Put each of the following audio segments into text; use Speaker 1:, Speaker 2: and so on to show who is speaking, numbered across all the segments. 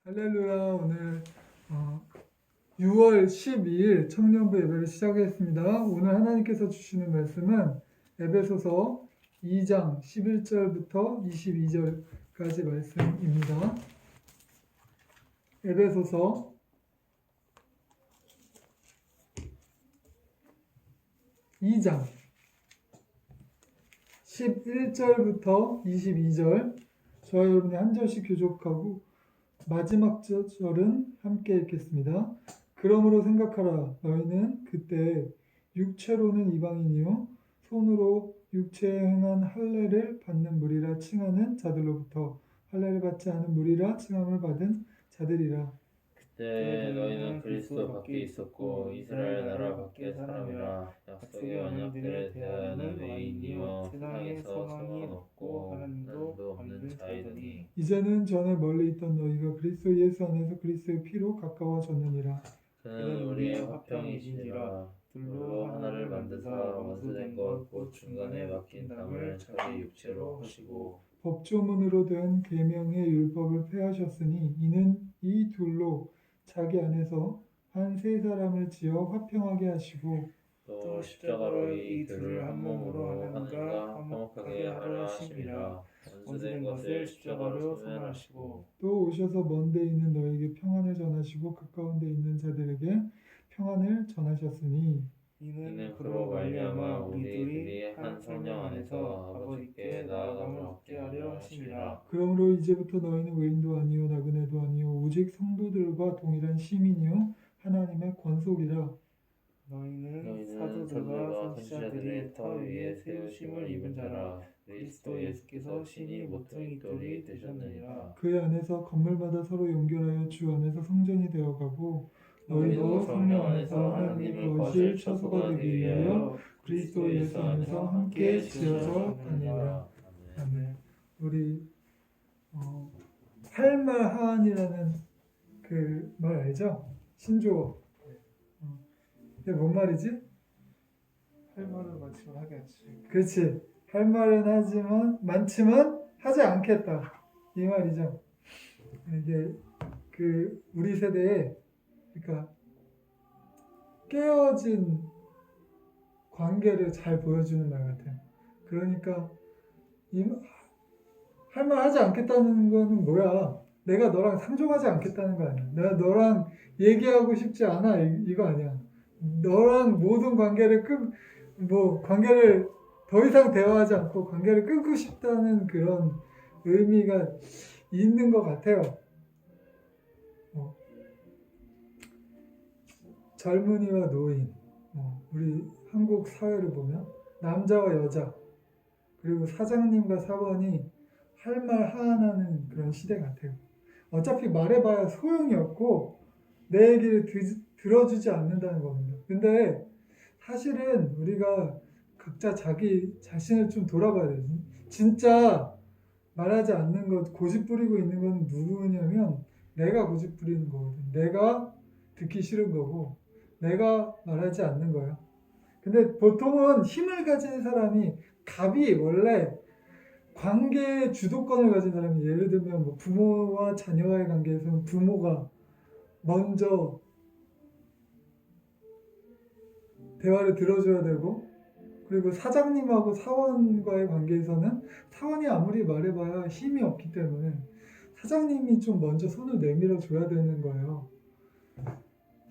Speaker 1: 할렐루야. 오늘 6월 12일 청년부 예배를 시작했습니다. 오늘 하나님께서 주시는 말씀은 에베소서 2장 11절부터 22절까지 말씀입니다. 에베소서 2장 11절부터 22절, 저와 여러분이 한 절씩 교독하고 마지막 절은 함께 읽겠습니다. 그러므로 생각하라. 너희는 그때 육체로는 이방인이요 손으로 육체에 행한 할례를 받는 무리라 칭하는 자들로부터 할례를 받지 않은 무리라 칭함을 받은 자들이라.
Speaker 2: 그때 너희는 그리스도 밖에 있었고 이스라엘 나라 밖의 사람이라. 약속의 언약들에 대하여는 외인이요 세상에서 소망이 없고 하나님도 없는 자이더니
Speaker 1: 이제는 전에 멀리 있던 너희가 그리스도 예수 안에서 그리스도의 피로 가까워졌느니라.
Speaker 2: 그는 우리의 화평이시니라. 둘로 하나를 만드사 원수된 것 곧 중간에 막힌 담을 자기 육체로 하시고
Speaker 1: 법조문으로 된 계명의 율법을 폐하셨으니 이는 이 둘로 자기 안에서 한 세 사람을 지어 화평하게 하시고
Speaker 2: 또 십자가로 이 둘을 한 몸으로 하나님과 화목하게 하려 하심이라. 원수된 것을 십자가로 소멸하시고
Speaker 1: 또 오셔서 먼 데 있는 너에게 평안을 전하시고 가까운 데 있는 자들에게 평안을 전하셨으니
Speaker 2: 이는 그로 말미암아 우리들이 한 성령 안에서 아버지께 나아감을 얻게 하려 하심이라.
Speaker 1: 그러므로 이제부터 너희는 외인도 아니요 나그네도 아니요 오직 성도들과 동일한 시민이요 하나님의 권속이라.
Speaker 2: 너희는 사도들과 선지자들의 터 위에 세우심을 입은 자라. 그리스도 예수께서 신이 모퉁이 돌이 되셨느니라.
Speaker 1: 그의 안에서 건물마다 서로 연결하여 주 안에서 성전이 되어가고 너희도 성령 안에서 하나님의 거실 처소가 되기 위하여 그리스도 예수 안에서 함께 지어져 가니라. 아멘. 우리 할말하한이라는 그 말 알죠? 신조어. 이게 뭔 말이지?
Speaker 3: 할 말은 많지만 하게 하지.
Speaker 1: 그렇지. 할 말은 하지만 많지만 하지 않겠다. 이 말이죠. 이게 그 우리 세대에 그러니까 깨어진 관계를 잘 보여주는 말 같아요. 그러니까 할 말 하지 않겠다는 거는 뭐야? 내가 너랑 상종하지 않겠다는 거 아니야. 내가 너랑 얘기하고 싶지 않아. 이거 아니야. 너랑 모든 관계를 관계를 더 이상 대화하지 않고 관계를 끊고 싶다는 그런 의미가 있는 것 같아요. 젊은이와 노인, 우리 한국 사회를 보면 남자와 여자, 그리고 사장님과 사원이 할 말 하한하는 그런 시대 같아요. 어차피 말해봐야 소용이 없고 내 얘기를 들어주지 않는다는 겁니다. 근데 사실은 우리가 각자 자기 자신을 좀 돌아봐야 돼요. 진짜 말하지 않는 것, 고집 부리고 있는 건 누구냐면 내가 고집 부리는 거거든. 내가 듣기 싫은 거고 내가 말하지 않는 거예요. 근데 보통은 힘을 가진 사람이 갑이 원래 관계의 주도권을 가진 사람이, 예를 들면 뭐 부모와 자녀와의 관계에서는 부모가 먼저 대화를 들어줘야 되고, 그리고 사장님하고 사원과의 관계에서는 사원이 아무리 말해봐야 힘이 없기 때문에 사장님이 좀 먼저 손을 내밀어 줘야 되는 거예요.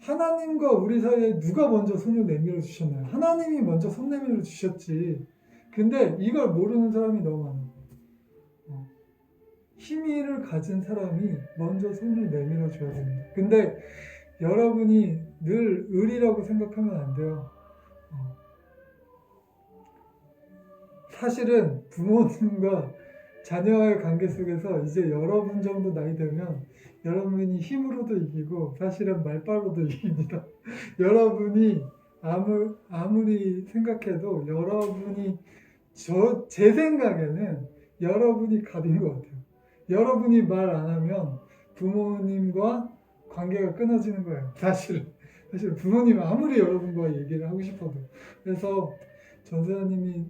Speaker 1: 하나님과 우리 사이에 누가 먼저 손을 내밀어 주셨나요? 하나님이 먼저 손 내밀어 주셨지. 근데 이걸 모르는 사람이 너무 많아요. 힘을 가진 사람이 먼저 손을 내밀어 줘야 됩니다. 근데 여러분이 늘 의리라고 생각하면 안 돼요. 사실은 부모님과 자녀와의 관계 속에서 이제 여러분 정도 나이 되면 여러분이 힘으로도 이기고 사실은 말빨로도 이깁니다. 여러분이 아무리 생각해도 여러분이 제 생각에는 여러분이 갑인 것 같아요. 여러분이 말 안 하면 부모님과 관계가 끊어지는 거예요. 사실 부모님은 아무리 여러분과 얘기를 하고 싶어도. 그래서 전사님이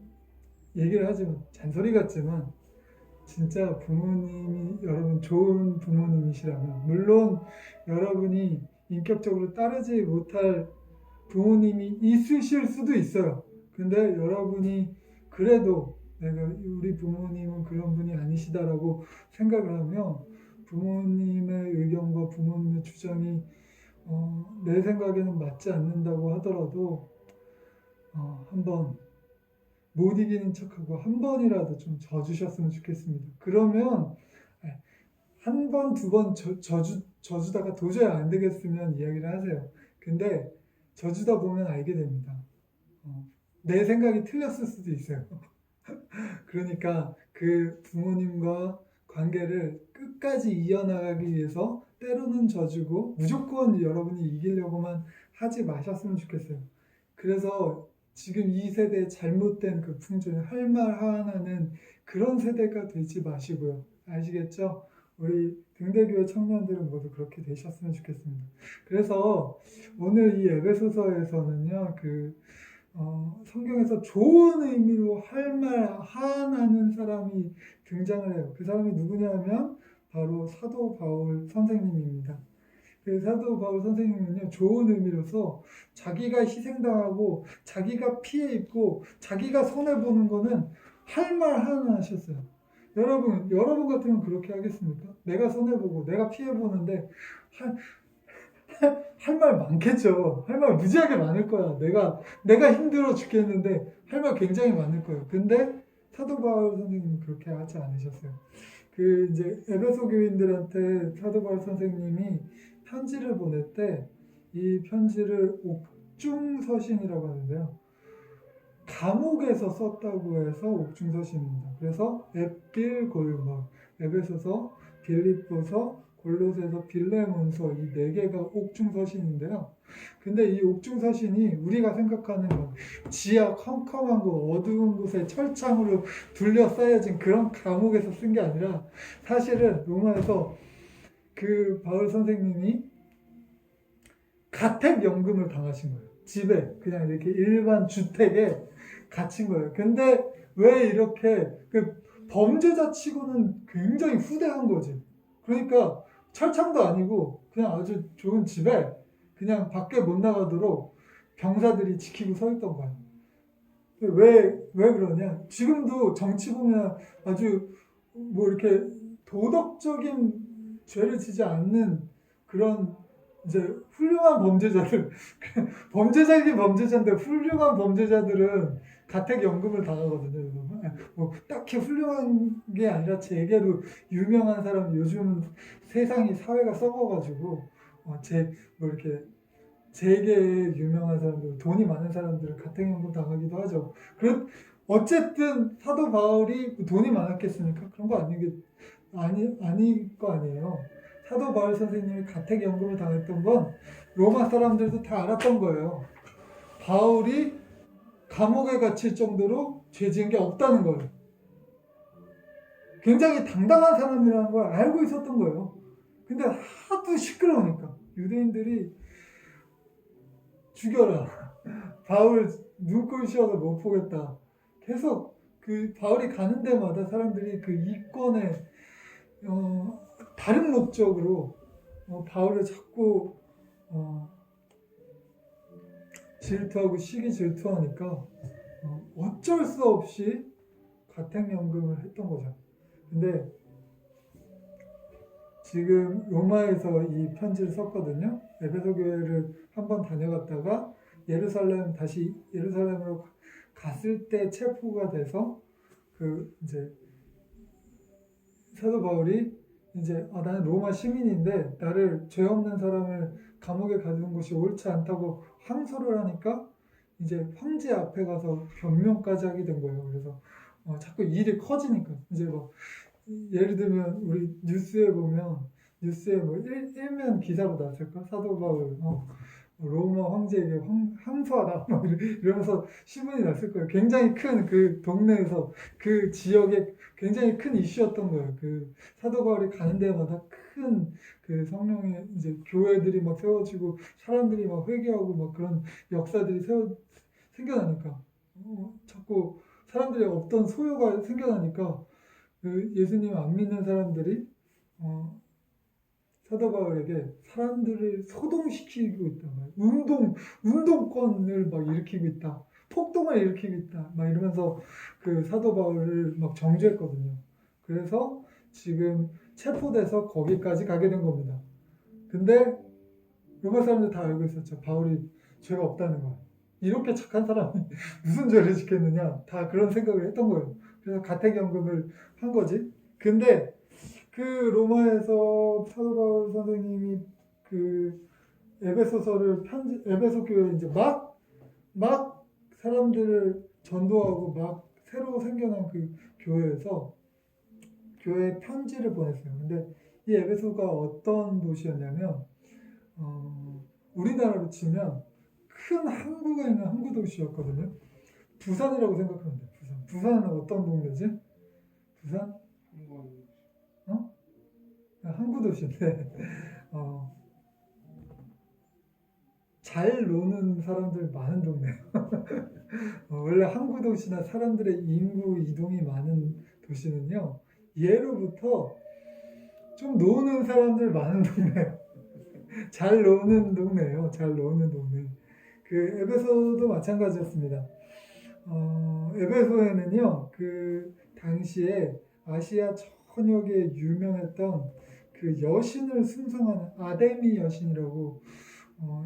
Speaker 1: 얘기를 하지만 잔소리 같지만 진짜 부모님이 여러분 좋은 부모님이시라면 물론 여러분이 인격적으로 따르지 못할 부모님이 있으실 수도 있어요. 근데 여러분이 그래도 내가 우리 부모님은 그런 분이 아니시다라고 생각을 하면 부모님의 의견과 부모님의 주장이 내 생각에는 맞지 않는다고 하더라도 한번 못 이기는 척하고 한 번이라도 좀 져주셨으면 좋겠습니다. 그러면 한 번, 두 번 져주다가 도저히 안 되겠으면 이야기를 하세요. 근데 져주다 보면 알게 됩니다. 내 생각이 틀렸을 수도 있어요. 그러니까 그 부모님과 관계를 끝까지 이어나가기 위해서 때로는 져주고 무조건 여러분이 이기려고만 하지 마셨으면 좋겠어요. 그래서 지금 이 세대의 잘못된 그 풍조에 할 말 하나는 그런 세대가 되지 마시고요. 아시겠죠? 우리 등대교회 청년들은 모두 그렇게 되셨으면 좋겠습니다. 그래서 오늘 이 에베소서에서는요, 성경에서 좋은 의미로 할 말 하나는 사람이 등장을 해요. 그 사람이 누구냐면 바로 사도 바울 선생님입니다. 그 사도 바울 선생님은요, 좋은 의미로서 자기가 희생당하고 자기가 피해 입고 자기가 손해보는 거는 할 말 하나 하셨어요. 여러분 같으면 그렇게 하겠습니까? 내가 손해보고 내가 피해보는데 할 말 많겠죠. 할 말 무지하게 많을 거야. 내가 힘들어 죽겠는데 할 말 굉장히 많을 거예요. 근데 사도 바울 선생님은 그렇게 하지 않으셨어요. 이제 에베소 교인들한테 사도 바울 선생님이 편지를 보낼 때 이 편지를 옥중서신이라고 하는데요. 감옥에서 썼다고 해서 옥중서신입니다. 그래서 에필골목, 에베소서, 빌립보서, 골로새서, 빌레몬서 이 네 개가 옥중서신인데요. 근데 이 옥중서신이 우리가 생각하는 지하 컴컴한 거 어두운 곳에 철창으로 둘러싸여진 그런 감옥에서 쓴 게 아니라 사실은 로마에서 그 바울 선생님이 가택연금을 당하신 거예요. 집에 그냥 이렇게 일반 주택에 갇힌 거예요. 근데 왜 이렇게 범죄자 치고는 굉장히 후대한 거지. 그러니까 철창도 아니고 그냥 아주 좋은 집에 그냥 밖에 못 나가도록 병사들이 지키고 서 있던 거예요. 왜 그러냐? 지금도 정치 보면 아주 뭐 이렇게 도덕적인 죄를 지지 않는 그런 이제 훌륭한 범죄자들, 범죄자이긴 범죄자인데 훌륭한 범죄자들은 가택연금을 당하거든요. 뭐 딱히 훌륭한 게 아니라 재계로 유명한 사람, 요즘 세상이 사회가 썩어가지고 뭐 이렇게 재계에 유명한 사람들, 돈이 많은 사람들은 가택연금 당하기도 하죠. 어쨌든 사도 바울이 돈이 많았겠습니까? 그런 거 아닐 거 아니에요. 사도 바울 선생님이 가택연금을 당했던 건 로마 사람들도 다 알았던 거예요. 바울이 감옥에 갇힐 정도로 죄 지은 게 없다는 거예요. 굉장히 당당한 사람이라는 걸 알고 있었던 거예요. 근데 하도 시끄러우니까 유대인들이 죽여라. 바울 눈꼴 씌워서 못 보겠다. 계속 바울이 가는 데마다 사람들이 그 이권에 다른 목적으로 바울을 자꾸 질투하고 시기 질투하니까 어쩔 수 없이 가택연금을 했던 거죠. 근데 지금 로마에서 이 편지를 썼거든요. 에베소 교회를 한번 다녀갔다가 다시 예루살렘으로 갔을 때 체포가 돼서 이제 사도 바울이 이제 나는 로마 시민인데 나를 죄 없는 사람을 감옥에 가두는 것이 옳지 않다고 항소를 하니까 이제 황제 앞에 가서 변명까지 하게 된 거예요. 그래서 자꾸 일이 커지니까 이제 예를 들면 우리 뉴스에 보면 뭐 일면 기사로 나왔을까? 사도 바울 로마 황제에게 항소하다 이러면서 신문이 났을 거예요. 굉장히 큰 그 동네에서 그 지역에 굉장히 큰 이슈였던 거예요. 사도 바울이 가는 데마다 큰 성령의 이제 교회들이 막 세워지고 사람들이 막 회개하고 막 그런 역사들이 생겨나니까 자꾸 사람들이 없던 소요가 생겨나니까 그 예수님 안 믿는 사람들이 사도 바울에게 사람들을 소동시키고 있다. 막 운동권을 막 일으키고 있다. 폭동을 일으키고 있다. 막 이러면서 그 사도 바울을 막 정죄했거든요. 그래서 지금 체포돼서 거기까지 가게 된 겁니다. 근데 로마 사람들 다 알고 있었죠. 바울이 죄가 없다는 거. 이렇게 착한 사람이 무슨 죄를 짓겠느냐. 다 그런 생각을 했던 거예요. 그래서 가택연금을 한 거지. 근데 그 로마에서 사도 바울 선생님이 그 에베소서를 에베소 교회 이제 막 사람들을 전도하고 막 새로 생겨난 그 교회에서 교회에 편지를 보냈어요. 근데 이 에베소가 어떤 도시였냐면 우리나라로 치면 큰 항구가 있는 항구 도시였거든요. 부산이라고 생각하면 돼. 부산은 어떤 동네지? 부산? 항구 도시인데 잘 노는 사람들 많은 동네예요. 원래 항구 도시나 사람들의 인구 이동이 많은 도시는요. 예로부터 좀 노는 사람들 많은 동네예요. 잘 노는 동네예요. 잘 노는 동네. 그 에베소도 마찬가지였습니다. 에베소에는요. 그 당시에 아시아 전역에 유명했던 그 여신을 숭상하는 아데미 여신이라고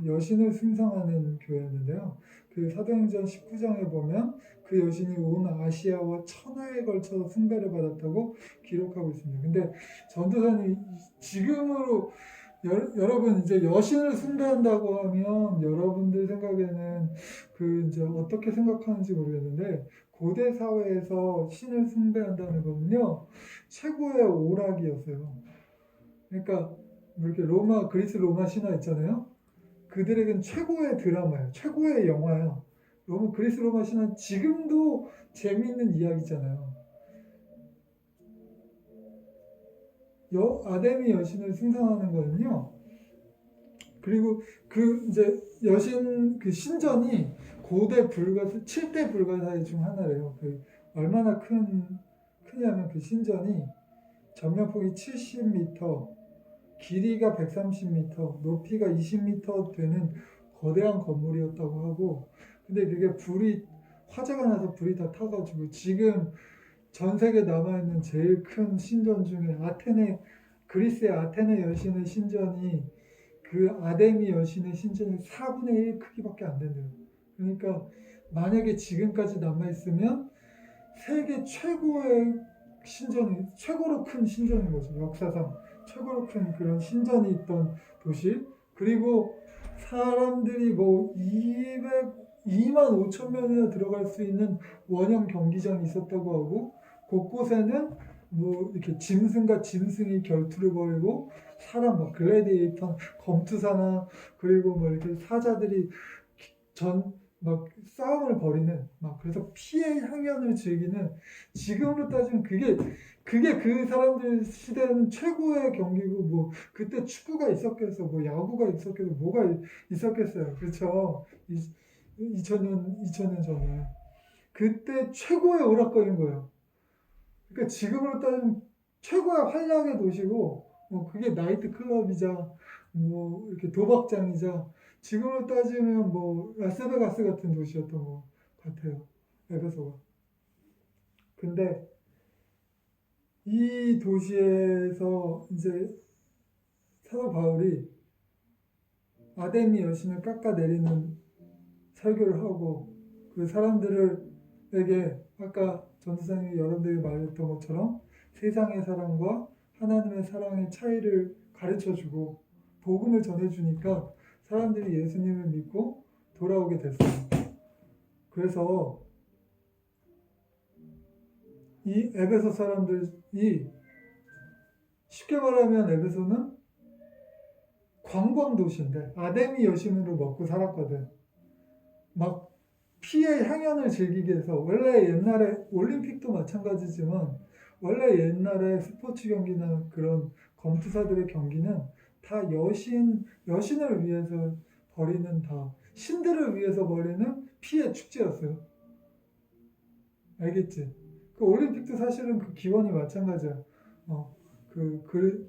Speaker 1: 여신을 숭상하는 교회였는데요. 그 사도행전 19장에 보면 그 여신이 온 아시아와 천하에 걸쳐서 숭배를 받았다고 기록하고 있습니다. 근데 전도사님 지금으로 여러분 이제 여신을 숭배한다고 하면 여러분들 생각에는 그 이제 어떻게 생각하는지 모르겠는데 고대 사회에서 신을 숭배한다는 거는요 최고의 오락이었어요. 그러니까 뭐 이렇게 그리스 로마 신화 있잖아요. 그들에겐 최고의 드라마예요. 최고의 영화야. 그리스 로마 신화 지금도 재미있는 이야기잖아요. 아데미 여신을 숭상하는 거는요. 그리고 그 이제 여신 그 신전이 고대 7대 불가사의 중 하나래요. 그 얼마나 크냐면 그 신전이 전면폭이 70m, 길이가 130m, 높이가 20m 되는 거대한 건물이었다고 하고, 근데 그게 화재가 나서 불이 다 타가지고 지금 전 세계에 남아있는 제일 큰 신전 중에 그리스의 아테네 여신의 신전이 그 아데미 여신의 신전의 4분의 1 크기밖에 안 된대요. 그러니까 만약에 지금까지 남아있으면 세계 최고의 최고로 큰 신전인 거죠. 역사상 최고로 큰 그런 신전이 있던 도시. 그리고 사람들이 뭐 2만 5천 명이나 들어갈 수 있는 원형 경기장이 있었다고 하고 곳곳에는 뭐 이렇게 짐승과 짐승이 결투를 벌이고 사람 막 글래디에이터 검투사나 그리고 뭐 이렇게 사자들이 막 싸움을 벌이는 막 그래서 피해 향연을 즐기는 지금으로 따지면 그게 그 사람들 시대에는 최고의 경기고 뭐 그때 축구가 있었겠어 뭐 야구가 있었겠어 뭐가 있었겠어요. 그렇죠. 2000년 전에 그때 최고의 오락거리인 거예요. 그러니까 지금으로 따지면 최고의 활락의 도시고 뭐 그게 나이트 클럽이자 뭐 이렇게 도박장이자 지금으로 따지면 뭐 라스베가스 같은 도시였던 것 같아요. 에베소가. 근데 이 도시에서 이제 사도 바울이 아데미 여신을 깎아내리는 설교를 하고 그 사람들에게 아까 전도사님이 여러분들이 말했던 것처럼 세상의 사랑과 하나님의 사랑의 차이를 가르쳐주고 복음을 전해주니까 사람들이 예수님을 믿고 돌아오게 됐어요. 그래서 이 에베소 사람들이 쉽게 말하면 에베소는 관광도시인데 아데미 여신으로 먹고 살았거든. 막 피의 향연을 즐기기 위해서 원래 옛날에 올림픽도 마찬가지지만 원래 옛날에 스포츠 경기나 그런 검투사들의 경기는 다 여신을 위해서 벌이는 다 신들을 위해서 벌이는 피의 축제였어요. 알겠지? 그 올림픽도 사실은 그 기원이 마찬가지야.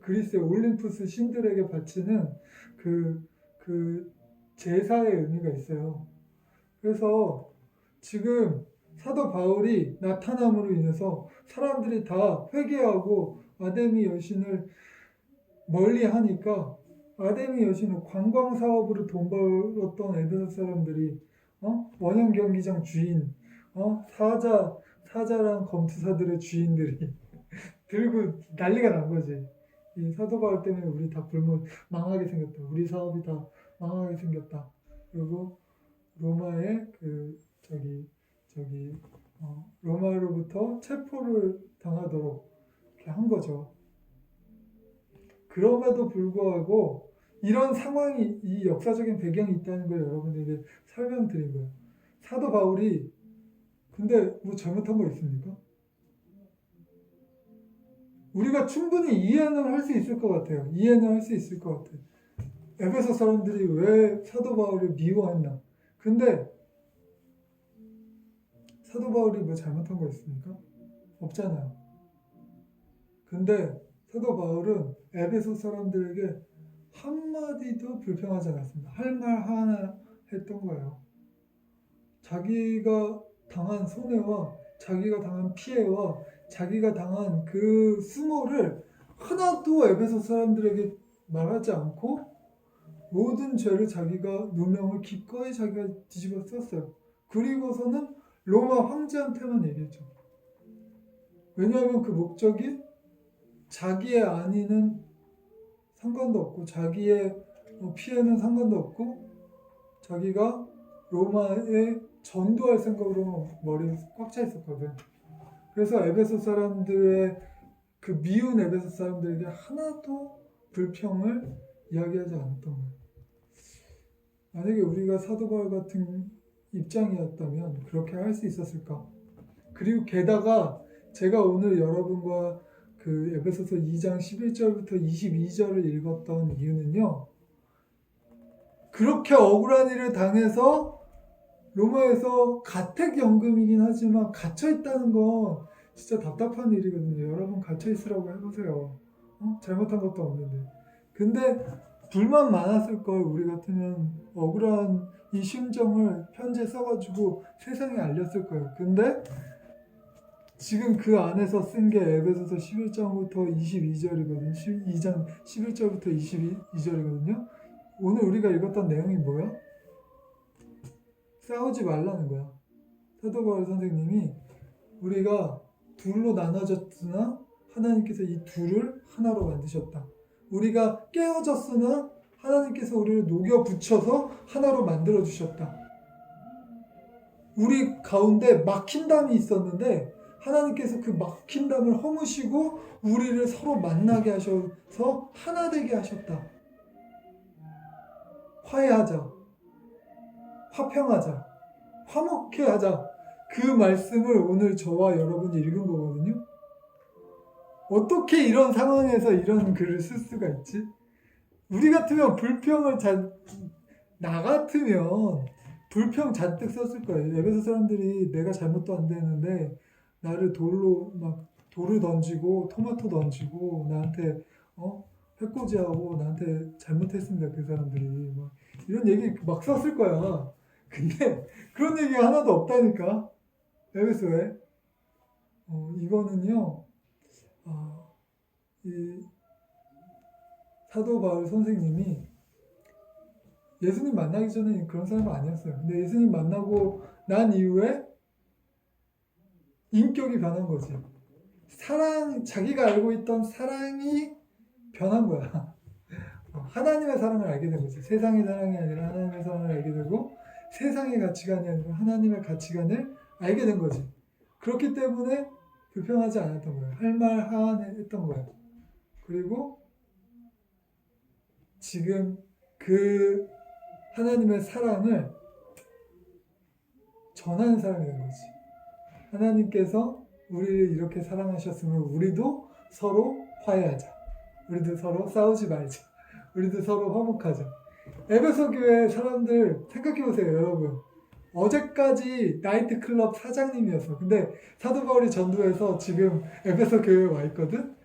Speaker 1: 그리스의 올림푸스 신들에게 바치는 그 제사의 의미가 있어요. 그래서 지금 사도 바울이 나타남으로 인해서 사람들이 다 회개하고 아데미 여신을 멀리 하니까 아데미 여신은 관광 사업으로 돈 벌었던 에베소 사람들이 원형 경기장 주인, 사자랑 검투사들의 주인들이 들고 난리가 난 거지. 이 사도 바울 때문에 우리 다 굶어 망하게 생겼다. 우리 사업이 다 망하게 생겼다. 그리고 로마의 로마로부터 체포를 당하도록 이렇게 한 거죠. 그럼에도 불구하고 이런 상황이 이 역사적인 배경이 있다는 걸 여러분에게 설명드린 거예요. 사도 바울이 근데 뭐 잘못한 거 있습니까? 우리가 충분히 이해는 할 수 있을 것 같아요. 이해는 할 수 있을 것 같아요. 에베소 사람들이 왜 사도 바울을 미워했나? 근데 사도 바울이 뭐 잘못한 거 있습니까? 없잖아요. 근데 사도 바울은 에베소 사람들에게 한마디도 불평하지 않았습니다. 할 말 하나 했던 거예요. 자기가 당한 손해와 자기가 당한 피해와 자기가 당한 그 수모를 하나도 에베소 사람들에게 말하지 않고 모든 죄를 자기가 누명을 기꺼이 자기가 뒤집어 썼어요. 그리고서는 로마 황제한테만 얘기했죠. 왜냐하면 그 목적이 자기의 안위는 상관도 없고 자기의 피해는 상관도 없고 자기가 로마에 전도할 생각으로 머리에 꽉 차 있었거든. 그래서 에베소 사람들의 그 미운 에베소 사람들에게 하나도 불평을 이야기하지 않았던 거예요. 만약에 우리가 사도 바울 같은 입장이었다면 그렇게 할 수 있었을까? 그리고 게다가 제가 오늘 여러분과 그 에베소서 2장 11절부터 22절을 읽었던 이유는요. 그렇게 억울한 일을 당해서 로마에서 가택연금이긴 하지만 갇혀있다는 건 진짜 답답한 일이거든요. 여러분 갇혀있으라고 해보세요. 잘못한 것도 없는데. 근데 불만 많았을 걸. 우리 같으면 억울한 이 심정을 편지에 써가지고 세상에 알렸을 거예요. 근데 지금 그 안에서 쓴 게 에베소서 11장부터 22절이거든요. 2장 11절부터 22절이거든요. 오늘 우리가 읽었던 내용이 뭐야? 싸우지 말라는 거야. 사도 바울 선생님이 우리가 둘로 나눠졌으나 하나님께서 이 둘을 하나로 만드셨다. 우리가 깨어졌으나 하나님께서 우리를 녹여 붙여서 하나로 만들어 주셨다. 우리 가운데 막힌담이 있었는데 하나님께서 그 막힌담을 허무시고 우리를 서로 만나게 하셔서 하나 되게 하셨다. 화해하자. 화평하자. 화목해 하자. 그 말씀을 오늘 저와 여러분이 읽은 거거든요. 어떻게 이런 상황에서 이런 글을 쓸 수가 있지? 우리 같으면 나 같으면 불평 잔뜩 썼을 거예요. 에베소 사람들이 내가 잘못도 안 되는데 나를 돌을 던지고 토마토 던지고 나한테 해코지하고 나한테 잘못했습니다. 그 사람들이 막 이런 얘기 막 썼을 거야. 근데 그런 얘기가 하나도 없다니까. 에베소에 이거는요. 이 사도 바울 선생님이 예수님 만나기 전에 그런 사람은 아니었어요. 근데 예수님 만나고 난 이후에 인격이 변한 거지. 자기가 알고 있던 사랑이 변한 거야. 하나님의 사랑을 알게 된 거지. 세상의 사랑이 아니라 하나님의 사랑을 알게 되고 세상의 가치관이 아니라 하나님의 가치관을 알게 된 거지. 그렇기 때문에 불평하지 않았던 거예요. 할 말 하안했던 거예요. 그리고 지금 그 하나님의 사랑을 전하는 사람이 된 거지. 하나님께서 우리를 이렇게 사랑하셨으면 우리도 서로 화해하자. 우리도 서로 싸우지 말자. 우리도 서로 화목하자. 에베소 교회 사람들 생각해보세요, 여러분. 어제까지 나이트클럽 사장님이었어. 근데 사도 바울이 전도해서 지금 에베소 교회에 와 있거든.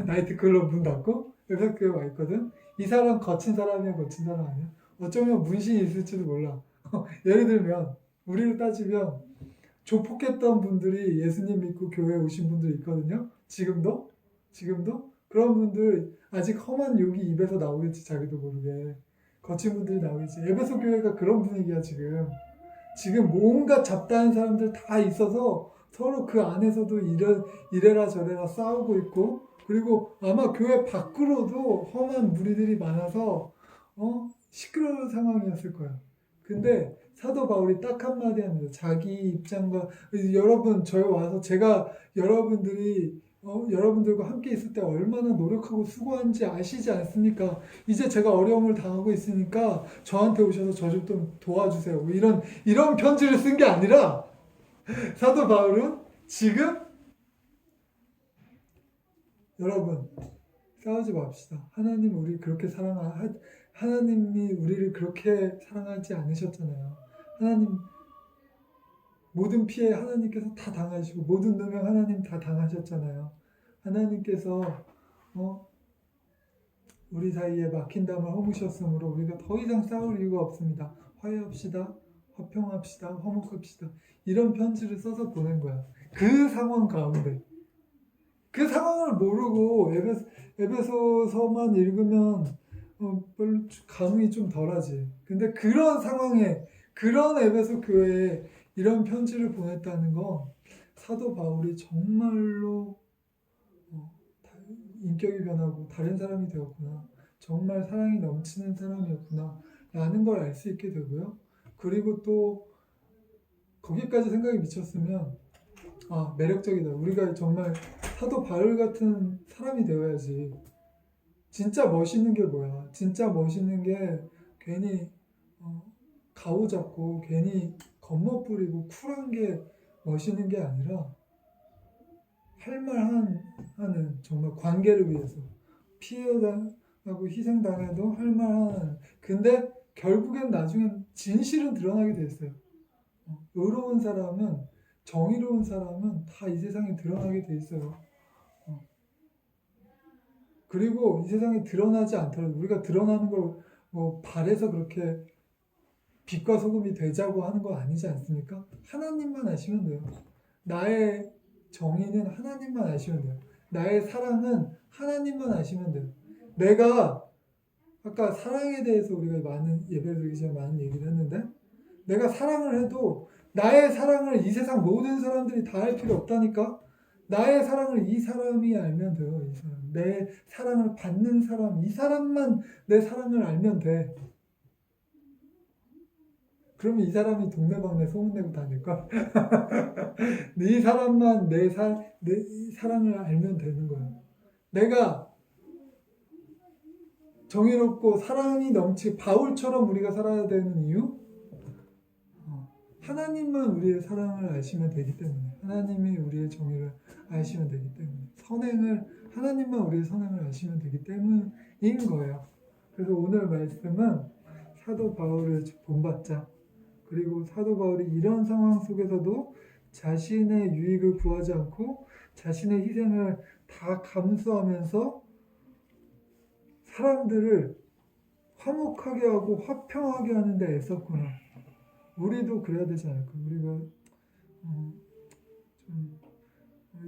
Speaker 1: 나이트클럽 문 닫고 에베소 교회에 와 있거든. 이 사람 거친 사람이야, 거친 사람 아니야? 어쩌면 문신이 있을지도 몰라. 예를 들면 우리로 따지면 조폭했던 분들이 예수님 믿고 교회에 오신 분들이 있거든요. 지금도 그런 분들 아직 험한 욕이 입에서 나오겠지, 자기도 모르게. 거친 분들이 나오겠지. 에베소 교회가 그런 분위기야 지금. 지금 온갖 잡다한 사람들 다 있어서 서로 그 안에서도 이래라 저래라 싸우고 있고, 그리고 아마 교회 밖으로도 험한 무리들이 많아서 시끄러운 상황이었을 거야. 근데 사도 바울이 딱 한마디 합니다. 자기 입장과 여러분 저희 와서 제가 여러분들과 함께 있을 때 얼마나 노력하고 수고한지 아시지 않습니까? 이제 제가 어려움을 당하고 있으니까 저한테 오셔서 저 좀 도와주세요. 뭐 이런 편지를 쓴 게 아니라 사도 바울은 지금 여러분 싸우지 맙시다. 하나님이 우리를 그렇게 사랑하지 않으셨잖아요. 하나님 모든 피해 하나님께서 다 당하시고 모든 누명 하나님 다 당하셨잖아요. 하나님께서 우리 사이에 막힌 담을 허무셨으므로 우리가 더 이상 싸울 이유가 없습니다. 화해합시다. 화평합시다. 화목합시다. 이런 편지를 써서 보낸 거야. 그 상황 가운데. 그 상황을 모르고 에베소서만 읽으면 별로 감흥이 좀 덜하지. 근데 그런 상황에 그런 에베소 교회에 이런 편지를 보냈다는 건 사도 바울이 정말로 인격이 변하고 다른 사람이 되었구나. 정말 사랑이 넘치는 사람이었구나. 라는 걸 알 수 있게 되고요. 그리고 또 거기까지 생각이 미쳤으면 매력적이다. 우리가 정말 사도 바울 같은 사람이 되어야지. 진짜 멋있는 게 뭐야? 진짜 멋있는 게 괜히 가오 잡고 괜히 겉멋 부리고 쿨한 게 멋있는 게 아니라 할 말 하는 정말 관계를 위해서 피해당하고 희생당해도 할 말 하는. 근데 결국엔 나중엔 진실은 드러나게 됐어요. 의로운 사람은 정의로운 사람은 다 이 세상에 드러나게 돼 있어요. 그리고 이 세상에 드러나지 않더라도 우리가 드러나는 걸 바래서 그렇게 빛과 소금이 되자고 하는 거 아니지 않습니까? 하나님만 아시면 돼요. 나의 정의는 하나님만 아시면 돼요. 나의 사랑은 하나님만 아시면 돼요. 내가 아까 사랑에 대해서 우리가 많은 예배를 드리기 전에 많은 얘기를 했는데 내가 사랑을 해도 나의 사랑을 이 세상 모든 사람들이 다 할 필요 없다니까? 나의 사랑을 이 사람이 알면 돼요. 이 사람. 내 사랑을 받는 사람, 이 사람만 내 사랑을 알면 돼. 그러면 이 사람이 동네방네 소문내고 다닐까? 이 사람만 내 사랑을 알면 되는 거예요. 내가 정의롭고 사랑이 바울처럼 우리가 살아야 되는 이유? 하나님만 우리의 사랑을 아시면 되기 때문에, 하나님이 우리의 정의를 아시면 되기 때문에, 하나님만 우리의 선행을 아시면 되기 때문인 거예요. 그래서 오늘 말씀은 사도 바울을 본받자. 그리고 사도 바울이 이런 상황 속에서도 자신의 유익을 구하지 않고 자신의 희생을 다 감수하면서 사람들을 화목하게 하고 화평하게 하는 데 애썼구나. 우리도 그래야 되지 않을까? 우리가 좀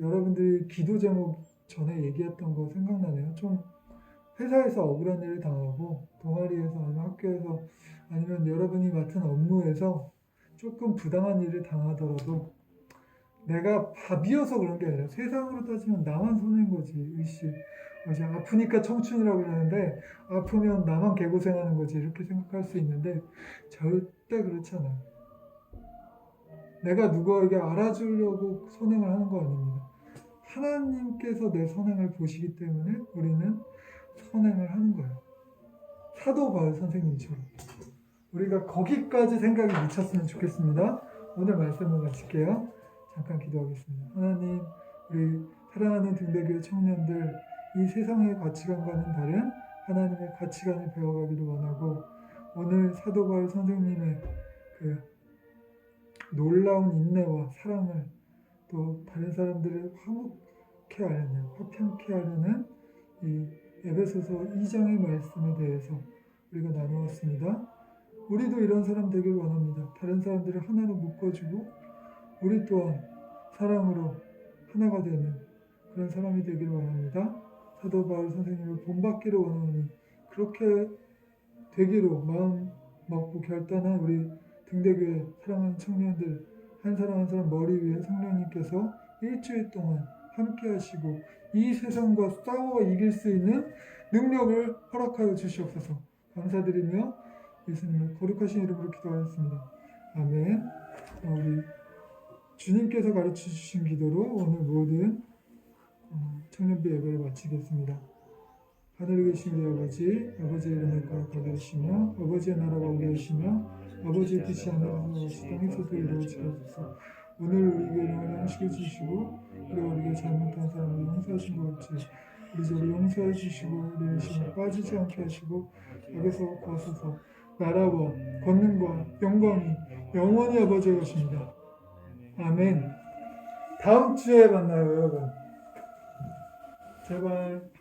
Speaker 1: 여러분들이 기도 제목 전에 얘기했던 거 생각나네요. 좀 회사에서 억울한 일을 당하고 동아리에서 아니면 학교에서 아니면 여러분이 맡은 업무에서 조금 부당한 일을 당하더라도 내가 밥이어서 그런 게 아니라 세상으로 따지면 나만 손해인 거지. 아프니까 청춘이라고 그러는데 아프면 나만 개고생하는 거지 이렇게 생각할 수 있는데 절대 그렇지 않아요. 내가 누구에게 알아주려고 선행을 하는 거 아닙니다. 하나님께서 내 선행을 보시기 때문에 우리는 선행을 하는 거예요. 사도 바울 선생님처럼 우리가 거기까지 생각이 미쳤으면 좋겠습니다. 오늘 말씀을 마칠게요. 잠깐 기도하겠습니다. 하나님, 우리 사랑하는 등대교회 청년들, 이 세상의 가치관과는 다른 하나님의 가치관을 배워가기를 원하고 오늘 사도 바울 선생님의 그 놀라운 인내와 사랑을 또 다른 사람들을 화목케 하려는, 화평케 하려는 이 에베소서 2장의 말씀에 대해서 우리가 나누었습니다. 우리도 이런 사람 되길 원합니다. 다른 사람들을 하나로 묶어주고 우리 또한 사랑으로 하나가 되는 그런 사람이 되길 원합니다. 사도 바울 선생님을 본받기를 원하오니 그렇게 되기로 마음 먹고 결단한 우리 등대교회 사랑하는 청년들 한 사람 한 사람 머리 위에 성령님께서 일주일 동안 함께 하시고 이 세상과 싸워 이길 수 있는 능력을 허락하여 주시옵소서. 감사드리며 예수님의 거룩하신 이름으로 기도하였습니다. 아멘. 우리 주님께서 가르쳐 주신 기도로 오늘 모든 청년비 예배를 마치겠습니다. 하늘에 계신 우리 아버지, 아버지의 이름을 거룩하게 하시며 아버지의 나라가 오게 하시며 아버지의 뜻이 하늘에서 같이 땅에서도 이루어지게 하소서. 오늘 우리에게 일용할 양식을 주시고 우리가 우리에게 잘못한 사람을 용서하신 것 같이 우리 죄를 용서해 주시고 우리의 시험에 빠지지 않게 하시고 악에서 구하소서. 나라와 권능과 영광이 영원히 아버지의 것입니다. 아멘. 다음 주에 만나요, 여러분. 제발.